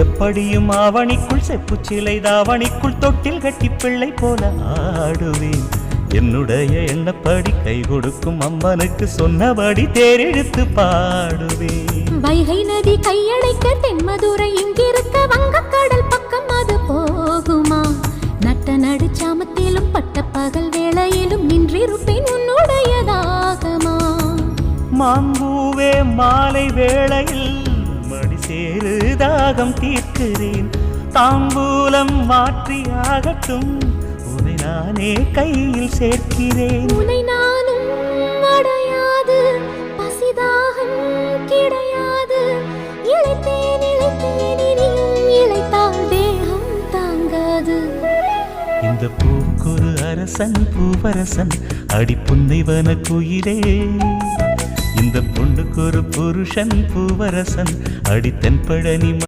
எப்படியும் ஆவணிக்குள் செப்புச் சிலை தாவணிக்குள் தொட்டில் கட்டி பிள்ளை போல ஆடுவேன். என்னுடைய எண்ணப்படி கை கொடுக்கும் அம்மனுக்கு சொன்னபடி தேரெழுத்து பாடுவேன். வைகை நதி கையடைக்க தென்மதுரை இங்கிருக்க வங்கக்கடல் பக்கம் அது போகுமா? நட்ட நடுச்சாமத்திலும் பட்ட பகல் வேளையிலும் நின்றிருப்பேன் உன்னுடையதாகமா? மாம்பூவே மாலை வேளையில் மடி சேரு தாகம் தீர்க்கிறேன். தாம்பூலம் மாற்றியாகட்டும், உன்னை நானே கையில் சேர்க்கிறேன். உன்னை நானும் அடையாது பசிதாகம் கிடையாது. இளைத்தேன் இளைத்தேன் இனியும் இளைத்தால் தேகம் தாங்காது. இந்த பூக்குரு அரசன் பூவரசன் அடி புன்னைவன குயிலே. இந்த பொண்ணுக்கு ஒரு புருஷன் பூவரசன் அடி தென்பழனி